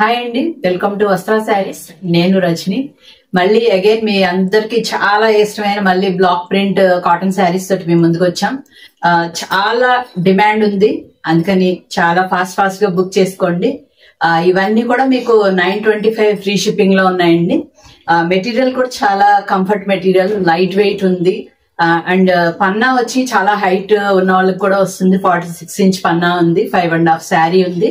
Hi అండి, welcome to వస్త్రా saris. నేను రజని. మళ్ళీ అగైన్ మీ అందరికి చాలా ఇష్టమైన మళ్ళీ బ్లాక్ ప్రింట్ కాటన్ శారీస్ తోటి మేము ముందుకు వచ్చాం. చాలా డిమాండ్ ఉంది, అందుకని చాలా ఫాస్ట్ గా బుక్ చేసుకోండి. ఇవన్నీ కూడా మీకు 925 ఫ్రీ షిప్పింగ్ లో ఉన్నాయండి. మెటీరియల్ కూడా చాలా కంఫర్ట్ మెటీరియల్, లైట్ వెయిట్ ఉంది. అండ్ పన్నా వచ్చి చాలా హైట్ ఉన్న వాళ్ళకి కూడా వస్తుంది. 46 ఇంచ్ పన్నా ఉంది, 5.5 శారీ ఉంది.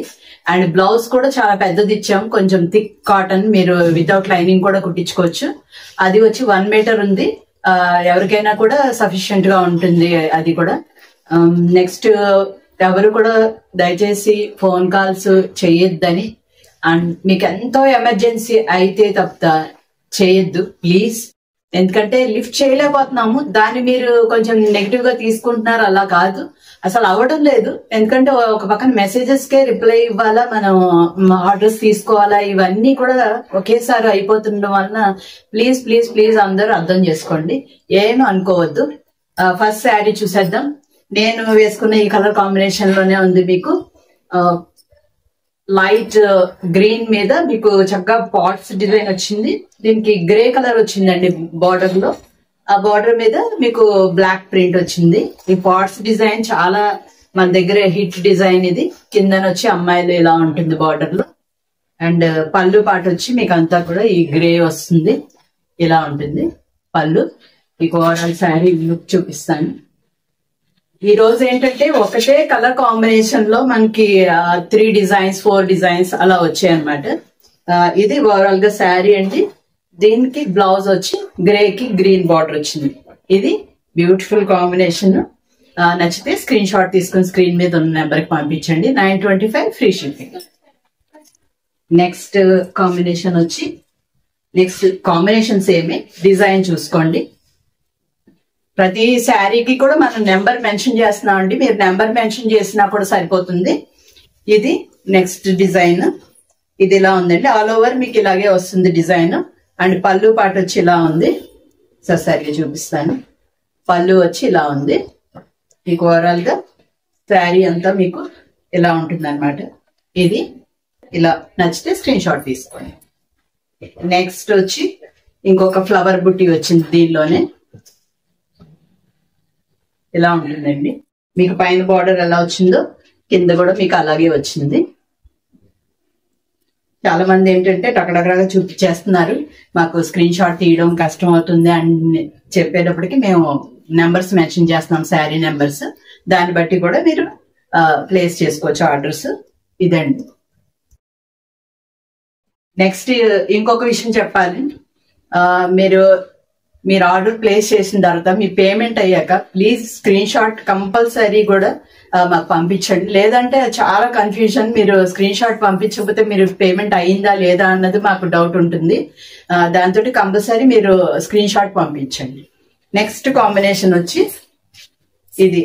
అండ్ బ్లౌజ్ కూడా చాలా పెద్దది ఇచ్చాం, కొంచెం థిక్ కాటన్, మీరు వితౌట్ లైనింగ్ కూడా కుట్టించుకోవచ్చు. అది వచ్చి 1 మీటర్ ఉంది, ఎవరికైనా కూడా సఫిషియెంట్ గా ఉంటుంది. అది కూడా నెక్స్ట్ ఎవరు కూడా దయచేసి ఫోన్ కాల్స్ చేయొద్దని, అండ్ మీకు ఎంతో ఎమర్జెన్సీ అయితే తప్ప చేయొద్దు ప్లీజ్. ఎందుకంటే లిఫ్ట్ చేయలేకపోతున్నాము, దాన్ని మీరు కొంచెం నెగిటివ్ గా తీసుకుంటున్నారు. అలా కాదు, అసలు అవ్వడం లేదు. ఎందుకంటే ఒక పక్కన మెసేజెస్ కే రిప్లై ఇవ్వాలా, మనం ఆర్డర్స్ తీసుకోవాలా, ఇవన్నీ కూడా ఒకేసారి అయిపోతుండడం వలన ప్లీజ్ ప్లీజ్ ప్లీజ్ అందరూ అర్థం చేసుకోండి, ఏమీ అనుకోవద్దు. ఫస్ట్ శారీ చూసేద్దాం. నేను వేసుకున్న ఈ కలర్ కాంబినేషన్ లోనే ఉంది. మీకు లైట్ గ్రీన్ మీద మీకు చక్కగా పాట్స్ డిజైన్ వచ్చింది. దీనికి గ్రే కలర్ వచ్చిందండి బార్డర్ లో. ఆ బార్డర్ మీద మీకు బ్లాక్ ప్రింట్ వచ్చింది. ఈ పాట్స్ డిజైన్ చాలా మన దగ్గర హిట్ డిజైన్. ఇది కిందన వచ్చి అమ్మాయిలు ఇలా ఉంటుంది బార్డర్ లో. అండ్ పళ్ళు పాట వచ్చి మీకు అంతా కూడా ఈ గ్రే వస్తుంది, ఇలా ఉంటుంది పళ్ళు. మీకు ఓవరాల్ శారీ లుక్ చూపిస్తాను. ఈ రోజు ఏంటంటే ఒకటే కలర్ కాంబినేషన్ లో మనకి 3 డిజైన్స్ 4 డిజైన్స్ అలా వచ్చాయి అనమాట. ఇది ఓవరాల్ గా శారీ అండి. దీనికి బ్లౌజ్ వచ్చి గ్రే కి గ్రీన్ బార్డర్ వచ్చింది. ఇది బ్యూటిఫుల్ కాంబినేషన్. నచ్చితే స్క్రీన్ షాట్ తీసుకుని స్క్రీన్ మీద ఉన్న నెంబర్ కి పంపించండి. 925 ఫ్రీ షిప్పింగ్. నెక్స్ట్ కాంబినేషన్ వచ్చి, నెక్స్ట్ కాంబినేషన్ సేమే, డిజైన్ చూసుకోండి. ప్రతి శారీకి కూడా మనం నెంబర్ మెన్షన్ చేస్తున్నాం అండి, మీరు నెంబర్ మెన్షన్ చేసినా కూడా సరిపోతుంది. ఇది నెక్స్ట్ డిజైన్. ఇది ఇలా ఉందండి, ఆల్ ఓవర్ మీకు ఇలాగే వస్తుంది డిజైన్. అండ్ పళ్ళు పాట వచ్చి ఇలా ఉంది. సరిగా చూపిస్తాను. పళ్ళు వచ్చి ఇలా ఉంది. మీకు ఓవరాల్ గా శారీ అంతా మీకు ఇలా ఉంటుంది అనమాట. ఇది ఇలా నచ్చితే స్క్రీన్ షాట్ తీసుకోండి. నెక్స్ట్ వచ్చి ఇంకొక ఫ్లవర్ బుట్టి వచ్చింది దీనిలోనే, ఇలా ఉంటుందండి. మీకు పైన బార్డర్ ఎలా వచ్చిందో కింద కూడా మీకు అలాగే వచ్చింది. చాలా మంది ఏంటంటే టకటకగా చూపించేస్తున్నారు, మాకు స్క్రీన్ షాట్ తీయడం కష్టం అవుతుంది అని చెప్పేటప్పటికి మేము నెంబర్స్ మెన్షన్ చేస్తున్నాం, శారీ నెంబర్స్. దాన్ని బట్టి కూడా మీరు ప్లేస్ చేసుకోవచ్చు ఆర్డర్స్. ఇదండి. నెక్స్ట్ ఇంకొక విషయం చెప్పాలి. మీరు ఆర్డర్ ప్లేస్ చేసిన తర్వాత మీ పేమెంట్ అయ్యాక ప్లీజ్ స్క్రీన్ షాట్ కంపల్సరీ కూడా మాకు పంపించండి. లేదంటే చాలా కన్ఫ్యూజన్, మీరు స్క్రీన్ షాట్ పంపించకపోతే మీరు పేమెంట్ అయ్యిందా లేదా అన్నది మాకు డౌట్ ఉంటుంది. దాంతో కంపల్సరీ మీరు స్క్రీన్ షాట్ పంపించండి. నెక్స్ట్ కాంబినేషన్ వచ్చి ఇది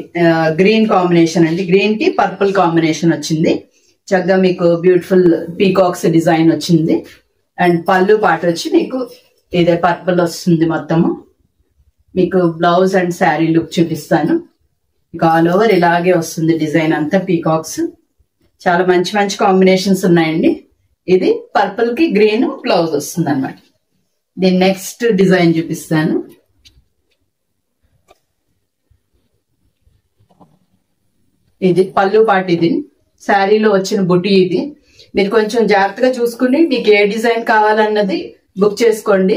గ్రీన్ కాంబినేషన్ అండి. గ్రీన్ కి పర్పుల్ కాంబినేషన్ వచ్చింది. చక్కగా మీకు బ్యూటిఫుల్ పీకాక్స్ డిజైన్ వచ్చింది. అండ్ పళ్ళు పాట వచ్చి మీకు ఇదే పర్పుల్ వస్తుంది మొత్తము. మీకు బ్లౌజ్ అండ్ శారీ లుక్ చూపిస్తాను. మీకు ఆల్ ఓవర్ ఇలాగే వస్తుంది డిజైన్ అంతా, పీకాక్స్. చాలా మంచి మంచి కాంబినేషన్స్ ఉన్నాయండి. ఇది పర్పుల్ కి గ్రీన్ బ్లౌజ్ వస్తుంది అనమాట. దీని నెక్స్ట్ డిజైన్ చూపిస్తాను. ఇది పళ్ళు పాటు, ఇది శారీలో వచ్చిన బుటీ. ఇది మీరు కొంచెం జాగ్రత్తగా చూసుకుని మీకు ఏ డిజైన్ కావాలన్నది బుక్ చేసుకోండి.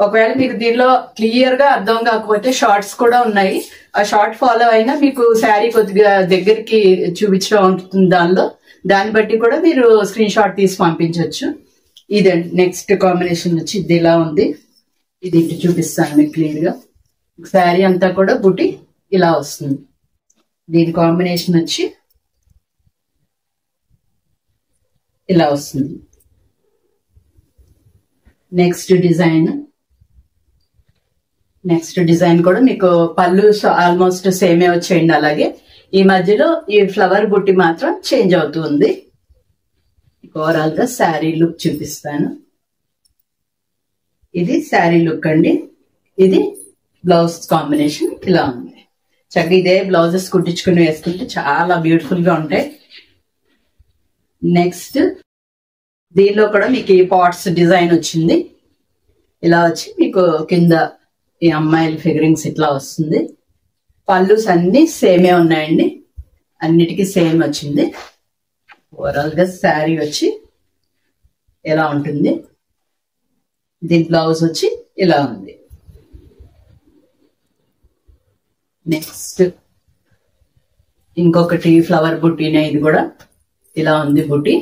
ఒకవేళ మీకు దీనిలో క్లియర్ గా అర్థం కాకపోతే షార్ట్స్ కూడా ఉన్నాయి, ఆ షార్ట్ ఫాలో అయినా మీకు శారీ కొద్దిగా దగ్గరికి చూపించడం ఉంటుంది దానిలో. దాన్ని బట్టి కూడా మీరు స్క్రీన్ షాట్ తీసి పంపించవచ్చు. ఇదండి నెక్స్ట్ కాంబినేషన్ వచ్చి ఇది ఇలా ఉంది. ఇది ఇటు చూపిస్తాను మీకు క్లియర్ గా. శారీ అంతా కూడా బుట్టి ఇలా వస్తుంది. దీని కాంబినేషన్ వచ్చి ఇలా వస్తుంది. నెక్స్ట్ డిజైన్ కూడా మీకు పళ్ళు ఆల్మోస్ట్ సేమే వచ్చేయండి. అలాగే ఈ మధ్యలో ఈ ఫ్లవర్ బుట్టి మాత్రం చేంజ్ అవుతుంది. ఓవరాల్ గా శారీ లుక్ చూపిస్తాను. ఇది శారీ లుక్ అండి. ఇది బ్లౌజ్ కాంబినేషన్ ఇలా ఉంది. చక్కగా ఇదే బ్లౌజెస్ కుట్టించుకుని వేసుకుంటే చాలా బ్యూటిఫుల్ గా ఉంటాయి. నెక్స్ట్ దీనిలో కూడా మీకు ఈ పాట్స్ డిజైన్ వచ్చింది. ఇలా వచ్చి మీకు కింద ఈ అమ్మాయిల ఫిగరింగ్స్ ఇట్లా వస్తుంది. పళ్ళుస్ అన్ని సేమే ఉన్నాయండి, అన్నిటికీ సేమ్ వచ్చింది. ఓవరాల్ గా శారీ వచ్చి ఎలా ఉంటుంది, దీని బ్లౌజ్ వచ్చి ఇలా ఉంది. నెక్స్ట్ ఇంకొకటి ఫ్లవర్ బుట్టీనే, ఇది కూడా ఇలా ఉంది బుట్టి.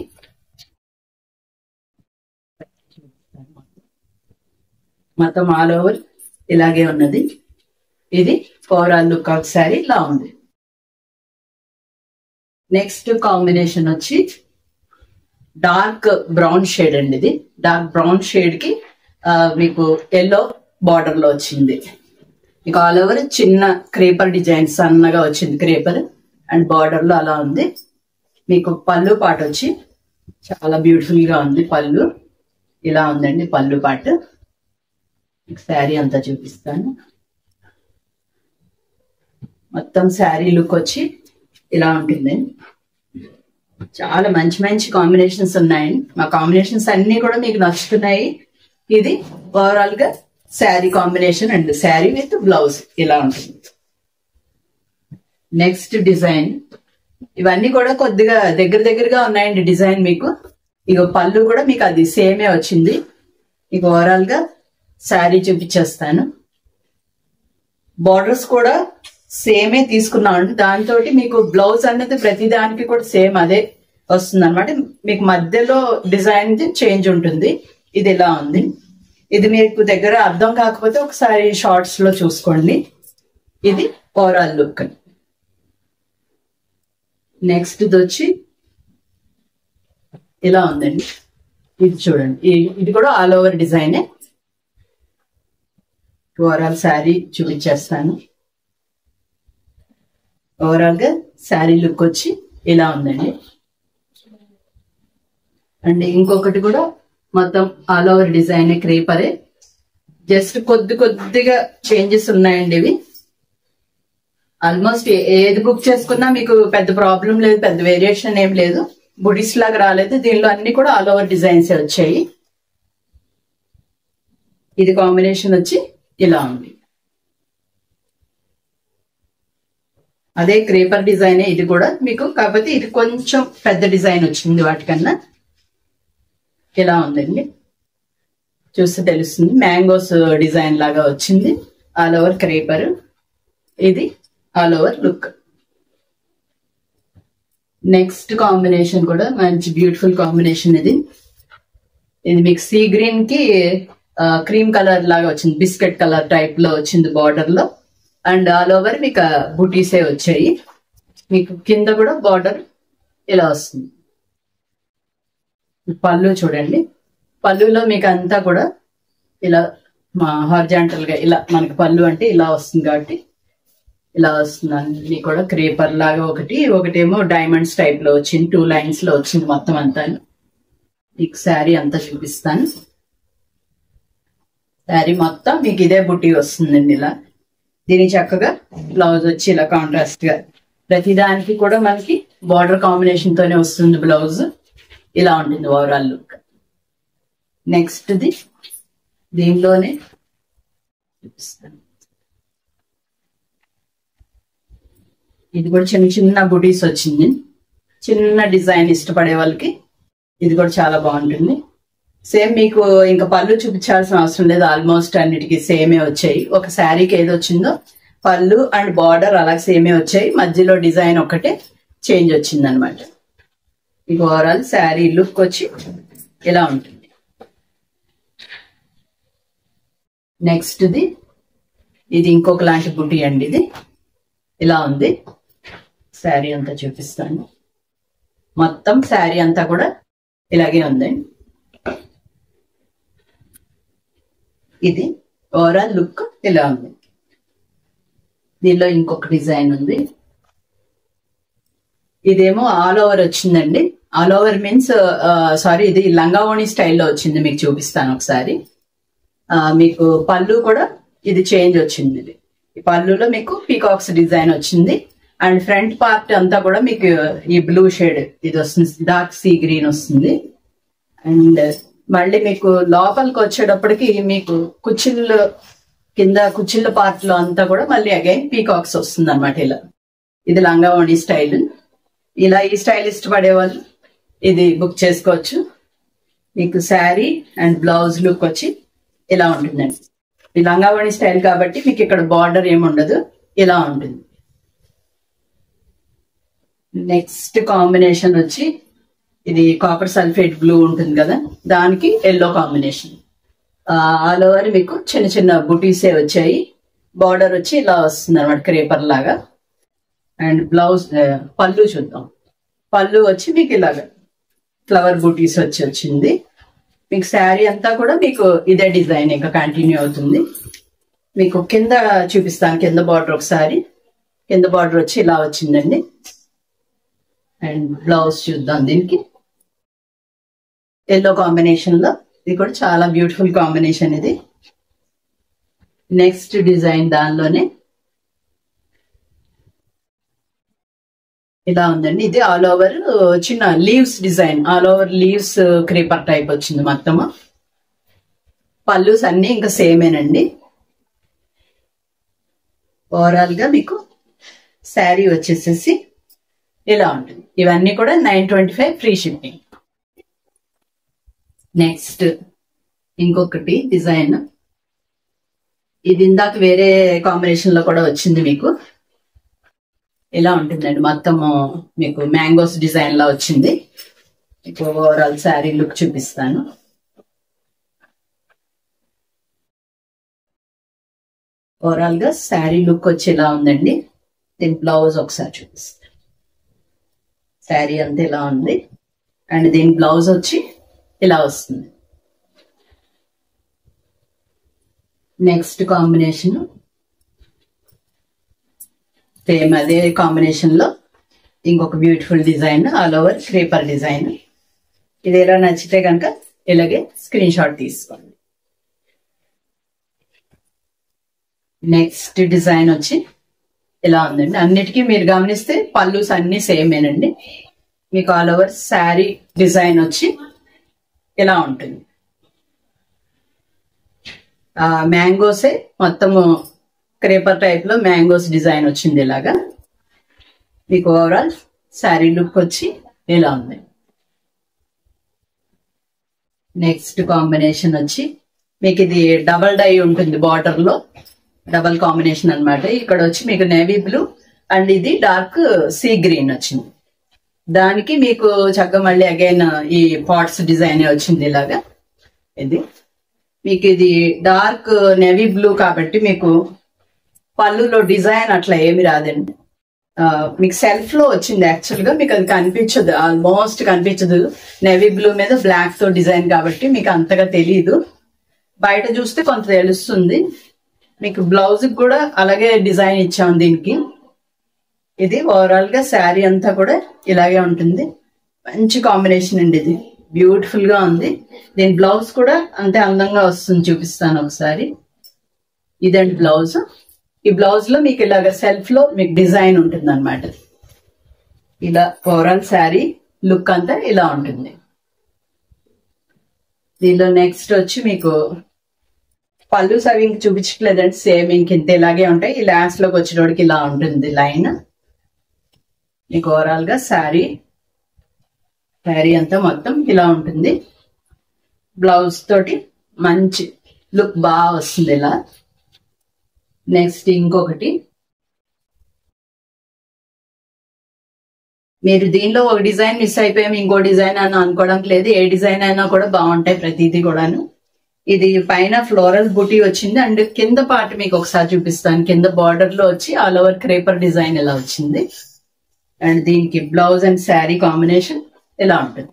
మొత్తం ఆల్ ఓవర్ ఇలాగే ఉన్నది. ఇది ఓవరాల్ లుక్ ఆఫ్ శారీ ఇలా ఉంది. నెక్స్ట్ కాంబినేషన్ వచ్చి డార్క్ బ్రౌన్ షేడ్ అండి. ఇది డార్క్ బ్రౌన్ షేడ్ కి మీకు ఎల్లో బార్డర్ లో వచ్చింది. మీకు ఆల్ ఓవర్ చిన్న క్రేపర్ డిజైన్ సన్నగా వచ్చింది క్రేపర్, అండ్ బార్డర్ లో అలా ఉంది. మీకు పళ్ళు పాట వచ్చి చాలా బ్యూటిఫుల్ గా ఉంది. పళ్ళు ఇలా ఉందండి పళ్ళు పాట. శారీ అంతా చూపిస్తాను. మొత్తం శారీ లుక్ వచ్చి ఇలా ఉంటుంది. చాలా మంచి మంచి కాంబినేషన్స్ ఉన్నాయండి. మా కాంబినేషన్స్ అన్ని కూడా మీకు నచ్చుతున్నాయి. ఇది ఓవరాల్ గా sari combination and sari with blouse ఇలా ఉంటుంది. నెక్స్ట్ డిజైన్, ఇవన్నీ కూడా కొద్దిగా దగ్గరగా ఉన్నాయండి డిజైన్. మీకు ఇక పళ్ళు కూడా మీకు అది సేమే వచ్చింది. ఇక ఓవరాల్ గా శారీ చూపించేస్తాను. బార్డర్స్ కూడా సేమే తీసుకున్నామండి. దాంతో మీకు బ్లౌజ్ అనేది ప్రతి దానికి కూడా సేమ్ అదే వస్తుంది అనమాట. మీకు మధ్యలో డిజైన్ చేంజ్ ఉంటుంది. ఇది ఇలా ఉంది. ఇది మీకు దగ్గర అర్థం కాకపోతే ఒకసారి షార్ట్స్ లో చూసుకోండి. ఇది ఓవరాల్ లుక్. నెక్స్ట్ ఇది వచ్చి ఇలా ఉందండి. ఇది చూడండి, ఇది కూడా ఆల్ ఓవర్ డిజైనే. ఓవరాల్ శారీ చూపించేస్తాను. ఓవరాల్ గా శారీ లుక్ వచ్చి ఇలా ఉందండి. అండ్ ఇంకొకటి కూడా మొత్తం ఆల్ ఓవర్ డిజైన్ క్రేపరే, జస్ట్ కొద్దిగా చేంజెస్ ఉన్నాయండి. ఇవి ఆల్మోస్ట్ ఏది బుక్ చేసుకున్నా మీకు పెద్ద ప్రాబ్లం లేదు, పెద్ద వేరియేషన్ ఏం లేదు. బుడీస్ లాగా రాలేదు. దీనిలో అన్ని కూడా ఆల్ ఓవర్ డిజైన్స్ వచ్చాయి. ఇది కాంబినేషన్ వచ్చి ఇలా ఉంది. అదే క్రేపర్ డిజైన్ ఇది కూడా మీకు, కాకపోతే ఇది కొంచెం పెద్ద డిజైన్ వచ్చింది వాటికన్నా. ఇలా ఉందండి, చూస్తే తెలుస్తుంది. మ్యాంగోస్ డిజైన్ లాగా వచ్చింది. All over creeper. ఇది all over look. Next combination కూడా మంచి బ్యూటిఫుల్ కాంబినేషన్. ఇది మీకు సీ గ్రీన్ కి క్రీమ్ కలర్ లాగా వచ్చింది, బిస్కెట్ కలర్ టైప్ లో వచ్చింది బార్డర్ లో. అండ్ ఆల్ ఓవర్ మీకు బుటీసే వచ్చాయి. మీకు కింద కూడా బార్డర్ ఇలా వస్తుంది. పళ్ళు చూడండి, పళ్ళులో మీకు అంతా కూడా ఇలా హారిజాంటల్ గా ఇలా మనకి పళ్ళు అంటే ఇలా వస్తుంది కాబట్టి ఇలా వస్తుంది. అన్ని కూడా క్రేపర్ లాగా ఒకటేమో డైమండ్స్ టైప్ లో వచ్చింది. 2 లైన్స్ లో వచ్చింది మొత్తం అంతా. మీకు శారీ అంతా చూపిస్తాను. శారీ మొత్తం మీకు ఇదే బుట్టి వస్తుందండి ఇలా. దీని చక్కగా బ్లౌజ్ వచ్చి ఇలా కాంట్రాస్ట్ గా ప్రతిదానికి కూడా మనకి బార్డర్ కాంబినేషన్ తోనే వస్తుంది బ్లౌజ్. ఇలా ఉంటుంది ఓవరాల్ లుక్. నెక్స్ట్ దీనిలోనే చూపిస్తాను. ఇది కూడా చిన్న బుటీస్ వచ్చింది. చిన్న డిజైన్ ఇష్టపడే వాళ్ళకి ఇది కూడా చాలా బాగుంటుంది. సేమ్ మీకు ఇంకా పళ్ళు చూపించాల్సిన అవసరం లేదు. ఆల్మోస్ట్ అన్నిటికీ సేమే వచ్చాయి. ఒక శారీకి ఏది వచ్చిందో పళ్ళు అండ్ బార్డర్ అలా సేమే వచ్చాయి. మధ్యలో డిజైన్ ఒకటే చేంజ్ వచ్చింది అనమాట. మీకు ఓవరాల్ శారీ లుక్ వచ్చి ఇలా ఉంటుంది. నెక్స్ట్ ఇది ఇంకొక లాంటి బుటీ అండి. ఇది ఇలా ఉంది. శారీ అంతా చూపిస్తాను. మొత్తం శారీ అంతా కూడా ఇలాగే ఉందండి. ఇది ఓవరాల్ లుక్ ఇలా ఉంది. దీనిలో ఇంకొక డిజైన్ ఉంది. ఇదేమో ఆల్ ఓవర్ వచ్చిందండి. ఆల్ ఓవర్ మీన్స్ సారీ, ఇది లంగావోణి స్టైల్లో వచ్చింది. మీకు చూపిస్తాను ఒకసారి. మీకు పళ్ళు కూడా ఇది చేంజ్ వచ్చింది. ఇది ఈ పళ్ళులో మీకు పీకాక్స్ డిజైన్ వచ్చింది. అండ్ ఫ్రంట్ పార్ట్ అంతా కూడా మీకు ఈ బ్లూ షేడ్ ఇది వస్తుంది, డార్క్ సీ గ్రీన్ వస్తుంది. అండ్ మళ్ళీ మీకు లోపలికి వచ్చేటప్పటికి మీకు కుచ్చిళ్ళు కింద కుచ్చిళ్ళ పార్ట్ లో అంతా కూడా మళ్ళీ అగైన్ పీకాక్స్ వస్తుంది అనమాట. ఇలా ఇది లంగావోణి స్టైల్. ఇలా ఈ స్టైల్ ఇష్టపడే వాళ్ళు ఇది బుక్ చేసుకోవచ్చు. మీకు శారీ అండ్ బ్లౌజ్ లుక్ వచ్చి ఇలా ఉంటుందండి. ఈ లంగావోణి స్టైల్ కాబట్టి మీకు ఇక్కడ బార్డర్ ఏముండదు, ఇలా ఉంటుంది. నెక్స్ట్ కాంబినేషన్ వచ్చి ఇది కాపర్ సల్ఫేట్ బ్లూ ఉంటుంది కదా, దానికి ఎల్లో కాంబినేషన్. ఆల్ ఓవర్ మీకు చిన్న చిన్న బుటీసే వచ్చాయి. బార్డర్ వచ్చి ఇలా వస్తుంది అనమాట, క్రేపర్ లాగా. అండ్ బ్లౌజ్ పళ్ళు చూద్దాం. పళ్ళు వచ్చి మీకు ఇలాగా ఫ్లవర్ బూటీస్ వచ్చింది. మీకు శారీ అంతా కూడా మీకు ఇదే డిజైన్ ఇంకా కంటిన్యూ అవుతుంది. మీకు కింద చూపిస్తాను, కింద బార్డర్ ఒకసారి. కింద బార్డర్ వచ్చి ఇలా వచ్చిందండి. అండ్ బ్లౌజ్ చూద్దాం. దీనికి ఎల్లో కాంబినేషన్ లో, ఇది కూడా చాలా బ్యూటిఫుల్ కాంబినేషన్ ఇది. నెక్స్ట్ డిజైన్ దానిలోనే ఇలా ఉందండి. ఇది ఆల్ ఓవర్ చిన్న leaves design, all over leaves creeper type వచ్చింది మొత్తము. పల్లూస్ అన్ని ఇంకా సేమేనండి. ఓవరాల్ గా మీకు శారీ వచ్చేసేసి ఇలా ఉంటుంది. ఇవన్నీ కూడా 925 ఫ్రీ షిప్పింగ్. నెక్స్ట్ ఇంకొకటి డిజైన్, ఇది ఇందాక వేరే కాంబినేషన్ లో కూడా వచ్చింది మీకు. ఇలా ఉంటుందండి, మొత్తము మీకు మ్యాంగోస్ డిజైన్ లా వచ్చింది. మీకు ఓవరాల్ శారీ లుక్ చూపిస్తాను. ఓవరాల్ గా శారీ లుక్ వచ్చి ఇలా ఉందండి. దీని బ్లౌజ్ ఒకసారి చూపిస్తాను. శారీ అంతా ఇలా ఉంది. అండ్ దీని బ్లౌజ్ వచ్చి ఇలా వస్తుంది. నెక్స్ట్ కాంబినేషన్ సేమ్ అదే కాంబినేషన్ లో ఇంకొక beautiful design, all over creeper design. ఇది ఎలా నచ్చితే కనుక ఇలాగే స్క్రీన్ షాట్ తీసుకోండి. నెక్స్ట్ డిజైన్ వచ్చి ఇలా ఉందండి. అన్నిటికీ మీరు గమనిస్తే పల్లూస్ అన్ని సేమేనండి. మీకు ఆల్ ఓవర్ శారీ డిజైన్ వచ్చి ఇలా ఉంటుంది. మ్యాంగోసే మొత్తము క్రేపర్ టైప్ లో మ్యాంగోస్ డిజైన్ వచ్చింది ఇలాగా. మీకు ఓవరాల్ శారీ లుక్ వచ్చి ఇలా ఉంది. నెక్స్ట్ కాంబినేషన్ వచ్చి మీకు ఇది డబల్ డై ఉంటుంది, బార్డర్ లో డబల్ కాంబినేషన్ అన్నమాట. ఇక్కడ వచ్చి మీకు నేవీ బ్లూ అండ్ ఇది డార్క్ సీ గ్రీన్ వచ్చింది. దానికి మీకు చక్కగా మళ్ళీ అగైన్ ఈ పాట్స్ డిజైన్ వచ్చింది ఇలాగా. ఇది మీకు ఇది డార్క్ నేవీ బ్లూ కాబట్టి మీకు పళ్ళులో డిజైన్ అట్లా ఏమి రాదండి. మీకు సెల్ఫ్ లో వచ్చింది యాక్చువల్ గా, మీకు అది కనిపించదు, ఆల్మోస్ట్ కనిపించదు. నేవీ బ్లూ మీద బ్లాక్ తో డిజైన్ కాబట్టి మీకు అంతగా తెలియదు. బయట చూస్తే కొంత తెలుస్తుంది. మీకు బ్లౌజ్ కూడా అలాగే డిజైన్ ఇచ్చాం దీనికి. ఇది ఓవరాల్ గా శారీ అంతా కూడా ఇలాగే ఉంటుంది. మంచి కాంబినేషన్ అండి, ఇది బ్యూటిఫుల్ గా ఉంది. దీని బ్లౌజ్ కూడా అంతే అందంగా వస్తుంది, చూపిస్తాను ఒకసారి. ఇదండి బ్లౌజ్. ఈ బ్లౌజ్ లో మీకు ఇలాగ సెల్ఫ్ లో మీకు డిజైన్ ఉంటుంది అనమాట. ఇలా ఓవరాల్ శారీ లుక్ అంతా ఇలా ఉంటుంది. దీనిలో నెక్స్ట్ వచ్చి మీకు పళ్ళు అవి ఇంక చూపించట్లేదండి, సేమ్ ఇంత ఇలాగే ఉంటాయి. ఈ లాస్ట్ లోకి వచ్చేటోడికి ఇలా ఉంటుంది లైన్. మీకు ఓవరాల్ గా శారీ అంతా మొత్తం ఇలా ఉంటుంది. బ్లౌజ్ తోటి మంచి లుక్ బాగా వస్తుంది ఇలా. నెక్స్ట్ ఇంకొకటి, మీరు దీనిలో ఒక డిజైన్ మిస్ అయిపోయాము ఇంకో డిజైన్ అని అనుకోవడానికి లేదు. ఏ డిజైన్ అయినా కూడా బాగుంటాయి ప్రతిదీ కూడాను. ఇది పైన ఫ్లోరల్ బుటీ వచ్చింది అండ్ కింద పార్ట్ మీకు ఒకసారి చూపిస్తాను. కింద బార్డర్ లో వచ్చి ఆల్ ఓవర్ క్రేపర్ డిజైన్ ఇలా వచ్చింది. అండ్ దీనికి బ్లౌజ్ అండ్ శారీ కాంబినేషన్ ఇలా ఉంటుంది.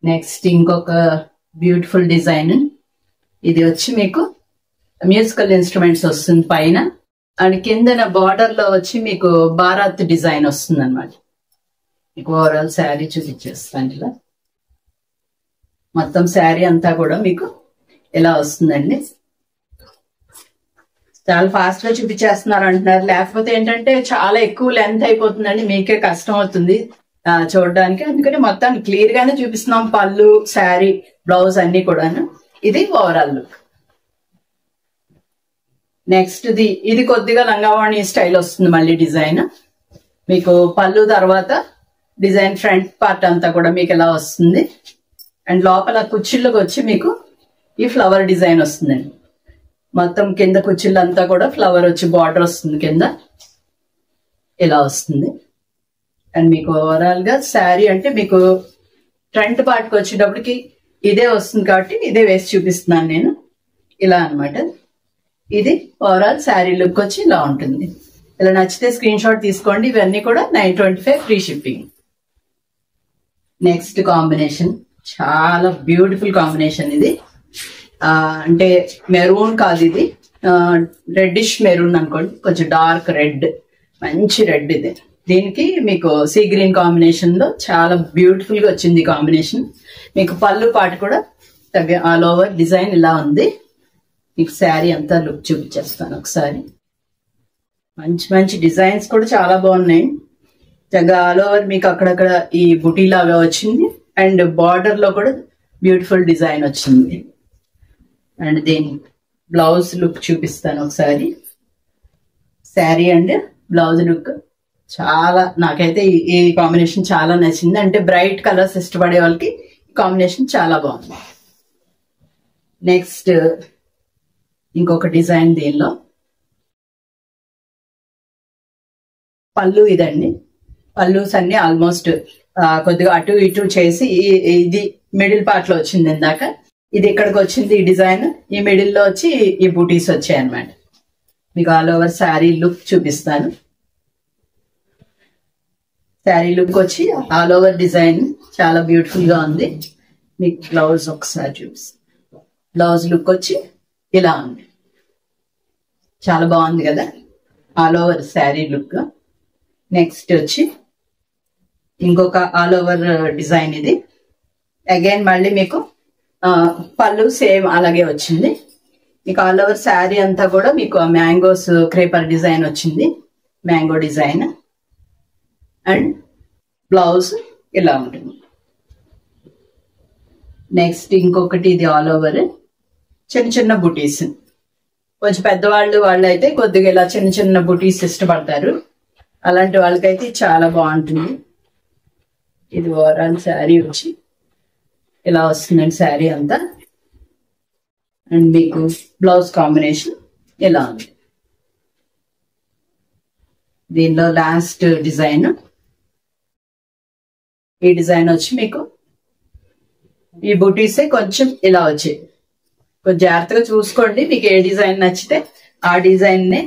నెక్స్ట్ ఇంకొక బ్యూటిఫుల్ డిజైన్, ఇది వచ్చి మీకు మ్యూజికల్ ఇన్స్ట్రుమెంట్స్ వస్తుంది పైన అండ్ కిందన బార్డర్ లో వచ్చి మీకు భారత్ డిజైన్ వస్తుంది అనమాట. మీకు ఓవరాల్ శారీ చూపించేస్తాను. ఇలా మొత్తం శారీ అంతా కూడా మీకు ఇలా వస్తుందండి. చాలా ఫాస్ట్ గా చూపించేస్తున్నారు అంటున్నారు, లేకపోతే ఏంటంటే చాలా ఎక్కువ లెంత్ అయిపోతుందండి, మీకే కష్టం అవుతుంది. చూడడానికి. అందుకని మొత్తాన్ని క్లియర్ గానే చూపిస్తున్నాం, పళ్ళు, శారీ, బ్లౌజ్ అన్ని కూడాను. ఇది ఓవరాల్ లుక్. నెక్స్ట్ ఇది కొద్దిగా లంగావాణి స్టైల్ వస్తుంది మళ్ళీ డిజైన్. మీకు పళ్ళు తర్వాత డిజైన్ ఫ్రంట్ పార్ట్ అంతా కూడా మీకు ఎలా వస్తుంది. అండ్ లోపల కుచ్చిళ్ళకి వచ్చి మీకు ఈ ఫ్లవర్ డిజైన్ వస్తుందండి. మొత్తం కింద కుచ్చిళ్ళంతా కూడా ఫ్లవర్ వచ్చి బార్డర్ వస్తుంది కింద, ఇలా వస్తుంది. అండ్ మీకు ఓవరాల్ గా శారీ అంటే మీకు ఫ్రంట్ పార్ట్కి వచ్చేటప్పటికి ఇదే వస్తుంది కాబట్టి ఇదే వేసి చూపిస్తున్నాను నేను. ఇలా అన్నమాట. ఇది ఓవరాల్ శారీ లుక్ వచ్చి ఇలా ఉంటుంది. ఇలా నచ్చితే స్క్రీన్ షాట్ తీసుకోండి. ఇవన్నీ కూడా 925 ఫ్రీ షిప్పింగ్. నెక్స్ట్ కాంబినేషన్ చాలా బ్యూటిఫుల్ కాంబినేషన్ ఇది. అంటే మెరూన్ కాదు, ఇది రెడ్డిష్ మెరూన్ అనుకోండి, కొంచెం డార్క్ రెడ్, మంచి రెడ్ ఇది. దీనికి మీకు సీ గ్రీన్ కాంబినేషన్ లో చాలా బ్యూటిఫుల్ గా వచ్చింది కాంబినేషన్. మీకు పళ్ళు పాటు కూడా ఆల్ ఓవర్ డిజైన్ ఇలా ఉంది. మీకు శారీ అంతా లుక్ చూపించేస్తాను ఒకసారి. మంచి మంచి డిజైన్స్ కూడా చాలా బాగున్నాయి. చక్కగా ఆల్ ఓవర్ మీకు అక్కడక్కడ ఈ బుటీ లాగా వచ్చింది. అండ్ బార్డర్ లో కూడా బ్యూటిఫుల్ డిజైన్ వచ్చింది. అండ్ దీని బ్లౌజ్ లుక్ చూపిస్తాను ఒకసారి. శారీ అండ్ బ్లౌజ్ లుక్ చాలా, నాకైతే ఈ కాంబినేషన్ చాలా నచ్చింది. అంటే బ్రైట్ కలర్స్ ఇష్టపడే వాళ్ళకి ఈ కాంబినేషన్ చాలా బాగుంది. నెక్స్ట్ ఇంకొక డిజైన్. దీనిలో పళ్ళు ఇదండి. పళ్ళుస్ అన్ని ఆల్మోస్ట్ కొద్దిగా అటు ఇటు చేసి ఇది మిడిల్ పార్ట్ లో వచ్చింది ఇందాక. ఇది ఇక్కడికి వచ్చింది ఈ డిజైన్. ఈ మిడిల్ లో వచ్చి ఈ బూటీస్ వచ్చాయి అన్నమాట. మీకు ఆల్ ఓవర్ శారీ లుక్ చూపిస్తాను. శారీ లుక్ వచ్చి ఆల్ ఓవర్ డిజైన్ చాలా బ్యూటిఫుల్ గా ఉంది. మీకు బ్లౌజ్ ఒకసారి చూపిస్తాను. బ్లౌజ్ లుక్ వచ్చి ఇలా ఉంది. చాలా బాగుంది కదా all over sari look. Next వచ్చి ఇంకొక ఆల్ ఓవర్ డిజైన్. ఇది అగైన్ మళ్ళీ మీకు పళ్ళు సేమ్ అలాగే వచ్చింది. మీకు ఆల్ ఓవర్ శారీ అంతా కూడా మీకు మ్యాంగోస్ క్రేపర్ డిజైన్ వచ్చింది, మ్యాంగో డిజైన్. అండ్ బ్లౌజ్ ఇలా ఉంటుంది. నెక్స్ట్ ఇంకొకటి ఇది ఆల్ ఓవర్ చిన్న చిన్న బుటీస్. కొంచెం పెద్దవాళ్ళు అయితే కొద్దిగా ఇలా చిన్న చిన్న బుటీస్ ఇష్టపడతారు. అలాంటి వాళ్ళకైతే చాలా బాగుంటుంది. ఇది ఓవరాల్ శారీ వచ్చి ఇలా వస్తుందండి శారీ అంతా. అండ్ మీకు బ్లౌజ్ కాంబినేషన్ ఇలా ఉంది. దీనిలో లాస్ట్ డిజైన్. ఈ డిజైన్ వచ్చి మీకు ఈ బుటీసే కొంచెం ఇలా వచ్చాయి. కొంచెం జాగ్రత్తగా చూసుకోండి. మీకు ఏ డిజైన్ నచ్చితే ఆ డిజైన్ నే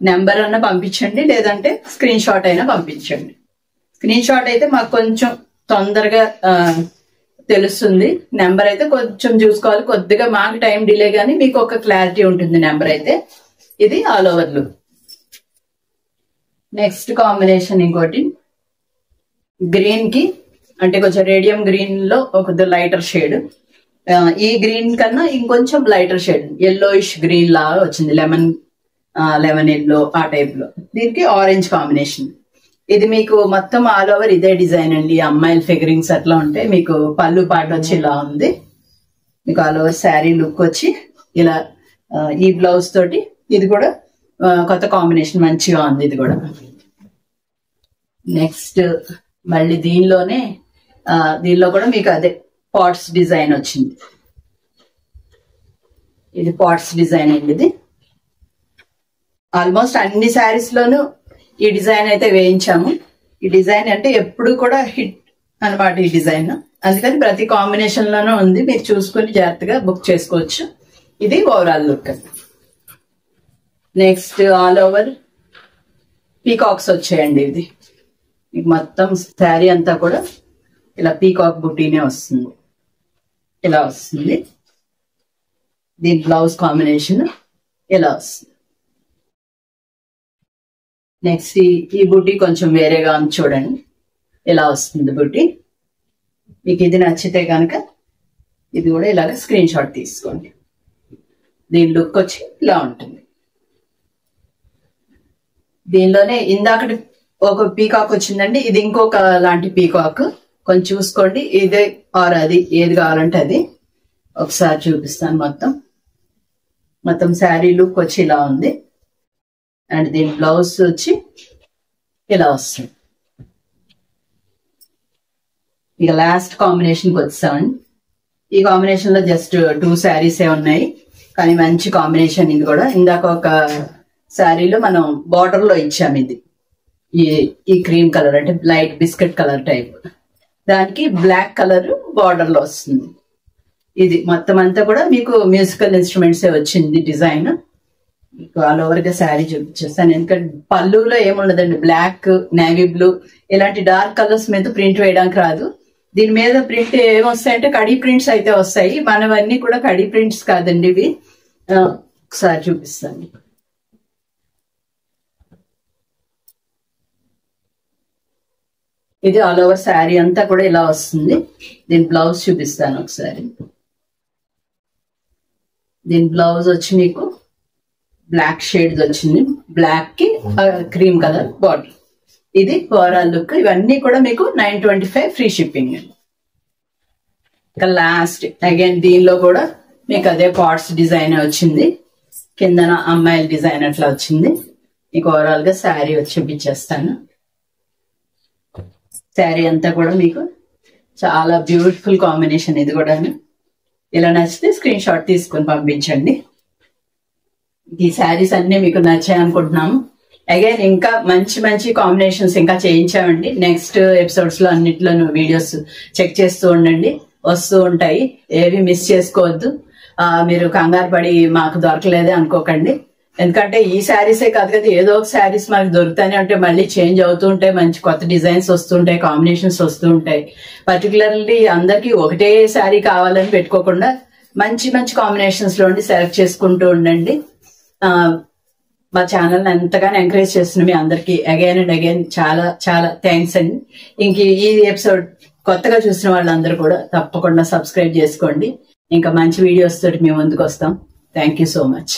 నెంబర్ అన్న పంపించండి, లేదంటే స్క్రీన్ షాట్ అయినా పంపించండి. స్క్రీన్ షాట్ అయితే మాకు కొంచెం తొందరగా తెలుస్తుంది. నెంబర్ అయితే కొంచెం చూసుకోవాలి. కొద్దిగా మాకు టైం డిలే కానీ మీకు ఒక క్లారిటీ ఉంటుంది నెంబర్ అయితే. ఇది all over look. Next combination ఇంకోటి గ్రీన్ కి, అంటే కొంచెం రేడియం గ్రీన్ లో ఒక లైటర్ షేడ్. ఈ గ్రీన్ కన్నా ఇంకొంచెం లైటర్ షేడ్ ఎల్లోయిష్ గ్రీన్ లాగా వచ్చింది, లెమన్ ఎల్లో ఆ టైప్ లో. దీనికి ఆరెంజ్ కాంబినేషన్. ఇది మీకు మొత్తం ఆల్ ఓవర్ ఇదే డిజైన్ అండి. అమ్మాయిల ఫిగరింగ్స్ అట్లా ఉంటాయి. మీకు పళ్ళు పాట వచ్చి ఇలా ఉంది. మీకు ఆల్ ఓవర్ శారీ లుక్ వచ్చి ఇలా ఈ బ్లౌజ్ తోటి. ఇది కూడా కొత్త కాంబినేషన్, మంచిగా ఉంది ఇది కూడా. నెక్స్ట్ మళ్ళీ దీనిలో కూడా మీకు అదే పాట్స్ డిజైన్ వచ్చింది. ఇది పాట్స్ డిజైన్ అండి. ఇది ఆల్మోస్ట్ అన్ని శారీస్ లోనూ ఈ డిజైన్ అయితే వేయించాము. ఈ డిజైన్ అంటే ఎప్పుడు కూడా హిట్ అన్నమాట ఈ డిజైన్. అందుకని ప్రతి కాంబినేషన్ లోనూ ఉంది. మీరు చూసుకుని జాగ్రత్తగా బుక్ చేసుకోవచ్చు. ఇది overall look. Next all over peacocks వచ్చాయండి. ఇది మీకు మొత్తం శారీ అంతా కూడా ఇలా పీకాక్ బుటీనే వస్తుంది, ఇలా వస్తుంది. దీని బ్లౌజ్ కాంబినేషన్ ఇలా వస్తుంది. నెక్స్ట్ ఈ బుటీ కొంచెం వేరేగా ఉంది చూడండి, ఇలా వస్తుంది బుటీ. మీకు ఇది నచ్చితే కనుక ఇది కూడా ఇలాగ స్క్రీన్ షాట్ తీసుకోండి. దీని లుక్ వచ్చి ఇలా ఉంటుంది. దీనిలోనే ఇందాకటి ఒక పీకాక్ వచ్చిందండి. ఇది ఇంకొక లాంటి పీకాక్, కొంచెం చూసుకోండి. ఇదే ఆర్ అది ఏది కావాలంటే అది ఒకసారి చూపిస్తాను. మొత్తం శారీ లుక్ వచ్చి ఇలా ఉంది. అండ్ దీని బ్లౌజ్ వచ్చి ఇలా వస్తుంది. ఇక లాస్ట్ కాంబినేషన్కి వచ్చామండి. ఈ కాంబినేషన్ లో జస్ట్ 2 శారీస్ ఉన్నాయి, కానీ మంచి కాంబినేషన్ ఇది కూడా. ఇందాక ఒక శారీలో మనం బార్డర్ లో ఇచ్చాము ఇది, ఈ క్రీమ్ కలర్ అంటే లైట్ బిస్కెట్ కలర్ టైప్, దానికి బ్లాక్ కలర్ బార్డర్ లో వస్తుంది. ఇది మొత్తం అంతా కూడా మీకు మ్యూజికల్ ఇన్స్ట్రుమెంట్స్ వచ్చింది డిజైన్. మీకు ఆల్ ఓవర్ గా శారీ చూపించేస్తాను. ఎందుకంటే పళ్ళులో ఏముండదండి, బ్లాక్, నేవీ బ్లూ ఇలాంటి డార్క్ కలర్స్ మీద ప్రింట్ వేయడానికి రాదు. దీని మీద ప్రింట్ ఏమొస్తాయంటే కడీ ప్రింట్స్ అయితే వస్తాయి. మనవన్నీ కూడా కడీ ప్రింట్స్ కాదండి ఇవి. ఒకసారి చూపిస్తాను. ఇది ఆల్ ఓవర్ శారీ అంతా కూడా ఇలా వస్తుంది. దీని బ్లౌజ్ చూపిస్తాను ఒకసారి. దీని బ్లౌజ్ వచ్చి మీకు బ్లాక్ షేడ్ వచ్చింది, బ్లాక్ కి క్రీమ్ కలర్ బార్డర్. ఇది ఓవరాల్ లుక్. ఇవన్నీ కూడా మీకు 925 ఫ్రీ షిప్పింగ్. ఇక లాస్ట్ అగైన్ దీనిలో కూడా మీకు అదే పార్ట్స్ డిజైన్ వచ్చింది, కిందన అమ్మాయిల డిజైన్ అట్లా వచ్చింది. మీకు ఓవరాల్ గా శారీ వచ్చి చూపించేస్తాను. శారీ అంతా కూడా మీకు చాలా బ్యూటిఫుల్ కాంబినేషన్. ఇది కూడా ఇలా నచ్చితే స్క్రీన్ షాట్ తీసుకొని పంపించండి. ఈ శారీస్ అన్ని మీకు నచ్చాయి అనుకుంటున్నాము. అగైన్ ఇంకా మంచి మంచి కాంబినేషన్స్ ఇంకా చేయించామండి. నెక్స్ట్ ఎపిసోడ్స్ లో అన్నిట్లోనూ వీడియోస్ చెక్ చేస్తూ ఉండండి, వస్తూ ఉంటాయి. ఏవి మిస్ చేసుకోవద్దు. మీరు కంగారు పడి మాకు దొరకలేదే అనుకోకండి. ఎందుకంటే ఈ శారీసే కాదు కదా, ఏదో ఒక శారీస్ మనకు దొరుకుతానే ఉంటే మళ్ళీ చేంజ్ అవుతూ ఉంటాయి, మంచి కొత్త డిజైన్స్ వస్తుంటాయి, కాంబినేషన్స్ వస్తూ ఉంటాయి. పర్టికులర్లీ అందరికి ఒకటే శారీ కావాలని పెట్టుకోకుండా మంచి మంచి కాంబినేషన్స్ లో సెలెక్ట్ చేసుకుంటూ ఉండండి. మా ఛానల్ ఎంతగానో ఎంకరేజ్ చేస్తున్న మీ అందరికి అగైన్ అండ్ అగైన్ చాలా చాలా థ్యాంక్స్ అండి. ఇంక ఈ ఎపిసోడ్ కొత్తగా చూసిన వాళ్ళందరూ కూడా తప్పకుండా సబ్స్క్రైబ్ చేసుకోండి. ఇంకా మంచి వీడియోస్ తోటి మేము ముందుకు వస్తాం. Thank you so much.